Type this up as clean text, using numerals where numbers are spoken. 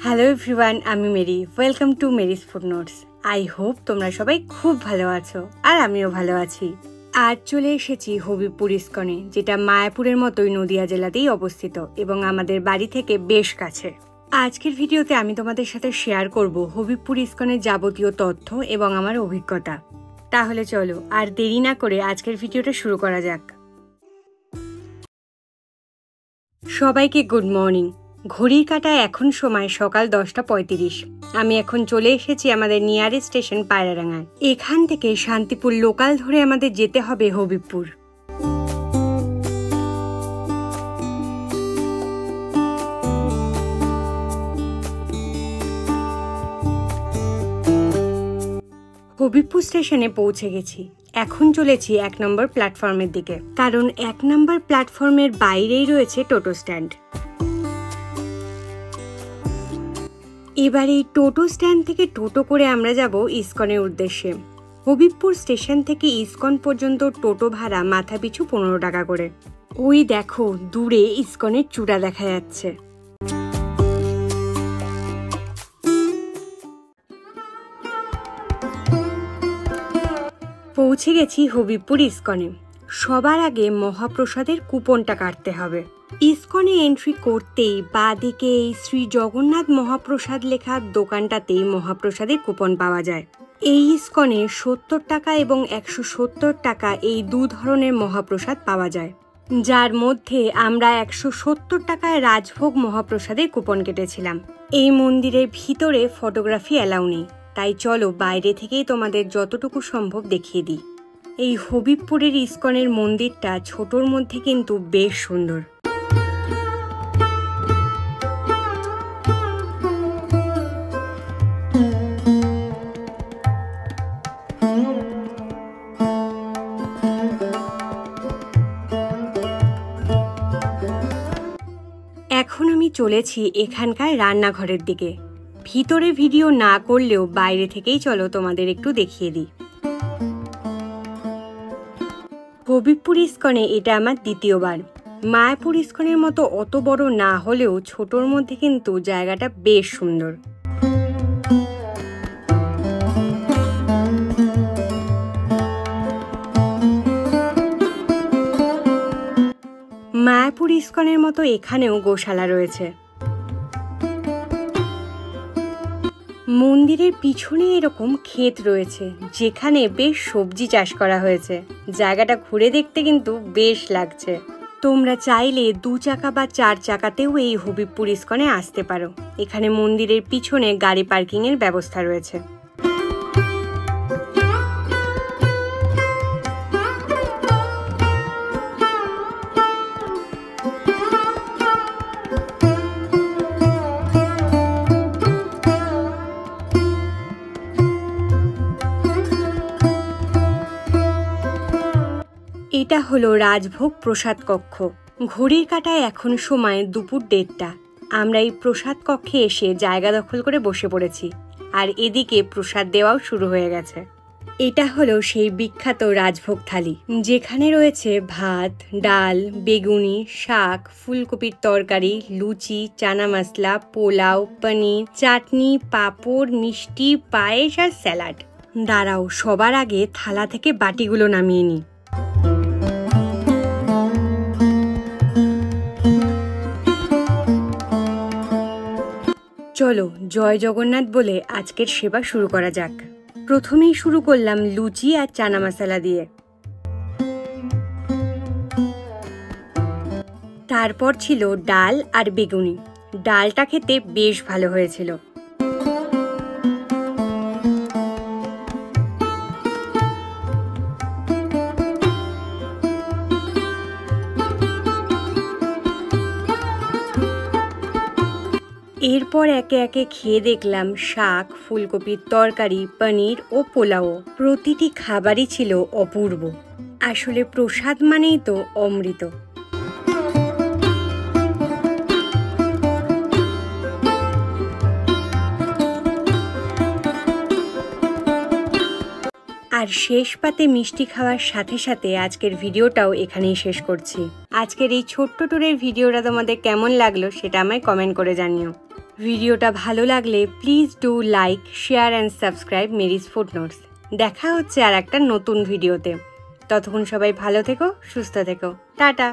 Hello everyone, আমি Mary. Welcome to Mary's food notes. I hope তোমরা সবাই খুব ভালো আছো, আর আমিও ভালো আছি। আজ চলে এসেছি হবিবপুর ইস্কনে, যেটা মায়াপুরের মতোই নদিয়া জেলাতেই অবস্থিত এবং আমাদের বাড়ি থেকে বেশ কাছে। আজকের ভিডিওতে আমি তোমাদের সাথে শেয়ার করব হবিবপুর ইস্কনের যাবতীয় তথ্য এবং আমার অভিজ্ঞতা। তাহলে চলো আর দেরি না করে আজকের ভিডিওটা শুরু করা যাক। সবাইকে গুড মর্নিং। ঘড়ির কাঁটায় এখন সময় সকাল 10:35। আমি এখন চলে এসেছি আমাদের নিয়ারেস্ট স্টেশন পায়রাডাঙ্গায়। এখান থেকে শান্তিপুর লোকাল ধরে আমাদের যেতে হবে হবিবপুর। হবিবপুর স্টেশনে পৌঁছে গেছি। এখন চলেছি 1 নম্বর প্ল্যাটফর্মের দিকে, কারণ 1 নম্বর প্ল্যাটফর্মের বাইরেই রয়েছে টোটো স্ট্যান্ড। এবার এই টোটো স্ট্যান্ড থেকে টোটো করে আমরা যাব ইস্কনের উদ্দেশ্যে। হবিবপুর স্টেশন থেকে ইস্কন পর্যন্ত টোটো ভাড়া মাথাপিছু 15 টাকা করে। ওই দেখো দূরে ইস্কনের চূড়া দেখা যাচ্ছে। পৌঁছে গেছি হবিবপুর ইস্কনে। সবার আগে মহাপ্রসাদের কুপনটা কাটতে হবে। ইস্কনে এন্ট্রি করতেই বাঁদিকে এই শ্রী জগন্নাথ মহাপ্রসাদ লেখা দোকানটাতেই মহাপ্রসাদের কুপন পাওয়া যায়। এই ইস্কনে 70 টাকা এবং 170 টাকা এই দু ধরনের মহাপ্রসাদ পাওয়া যায়, যার মধ্যে আমরা 170 টাকায় রাজভোগ মহাপ্রসাদের কুপন কেটেছিলাম। এই মন্দিরের ভিতরে ফটোগ্রাফি অ্যালাউ নেই, তাই চলো বাইরে থেকেই তোমাদের যতটুকু সম্ভব দেখিয়ে দিই। এই হবিবপুরের ইস্কনের মন্দিরটা ছোটোর মধ্যে কিন্তু বেশ সুন্দর। এখন আমি চলেছি এখানকার রান্নাঘরের দিকে। ভিতরে ভিডিও না করলেও বাইরে থেকেই চলো তোমাদের একটু দেখিয়ে দিই। হবিবপুর ইস্কনে এটা আমার দ্বিতীয়বার। মায়াপুর ইস্কনের মতো অত বড় না হলেও ছোটোর মধ্যে কিন্তু জায়গাটা বেশ সুন্দর। মায়াপুর ইস্কনের মতো এখানেও গোশালা রয়েছে। মন্দিরের পিছনে এরকম ক্ষেত রয়েছে, যেখানে বেশ সবজি চাষ করা হয়েছে। জায়গাটা ঘুরে দেখতে কিন্তু বেশ লাগছে। তোমরা চাইলে 2 চাকা বা 4 চাকাতেও এই হবিবপুর ইস্কনে আসতে পারো। এখানে মন্দিরের পিছনে গাড়ি পার্কিংয়ের ব্যবস্থা রয়েছে। এটা হলো রাজভোগ প্রসাদ কক্ষ। ঘড়ির কাঁটায় এখন সময় দুপুর 1:30। আমরা এই প্রসাদ কক্ষে এসে জায়গা দখল করে বসে পড়েছি, আর এদিকে প্রসাদ দেওয়াও শুরু হয়ে গেছে। এটা হলো সেই বিখ্যাত রাজভোগ থালি, যেখানে রয়েছে ভাত, ডাল, বেগুনি, শাক, ফুলকপির তরকারি, লুচি, চানা মশলা, পোলাও, পনির, চাটনি, পাঁপড়, মিষ্টি, পায়েস আর স্যালাড। দাঁড়াও, সবার আগে থালা থেকে বাটিগুলো নামিয়ে নিই। চলো জয় জগন্নাথ বলে আজকের সেবা শুরু করা যাক। প্রথমেই শুরু করলাম লুচি আর চানা মশলা দিয়ে। তারপর ছিল ডাল আর বেগুনি। ডালটা খেতে বেশ ভালো হয়েছিল। এরপর একে একে খেয়ে দেখলাম শাক, ফুলকপির তরকারি, পনির ও পোলাও। প্রতিটি খাবারই ছিল অপূর্ব। আসলে প্রসাদ মানেই তো অমৃত। আর শেষ পাতে মিষ্টি খাওয়ার সাথে সাথে আজকের ভিডিওটাও এখানেই শেষ করছি। আজকের এই ছোট্ট ট্যুরের ভিডিওটা তোমাদের কেমন লাগলো সেটা আমায় কমেন্ট করে জানিও। ভিডিওটা ভালো লাগলে please do like, share and subscribe Mary's footnotes. দেখা হচ্ছে আর একটা নতুন ভিডিওতে। ততক্ষণ সবাই ভালো থেকো, সুস্থ থেকো। টাটা।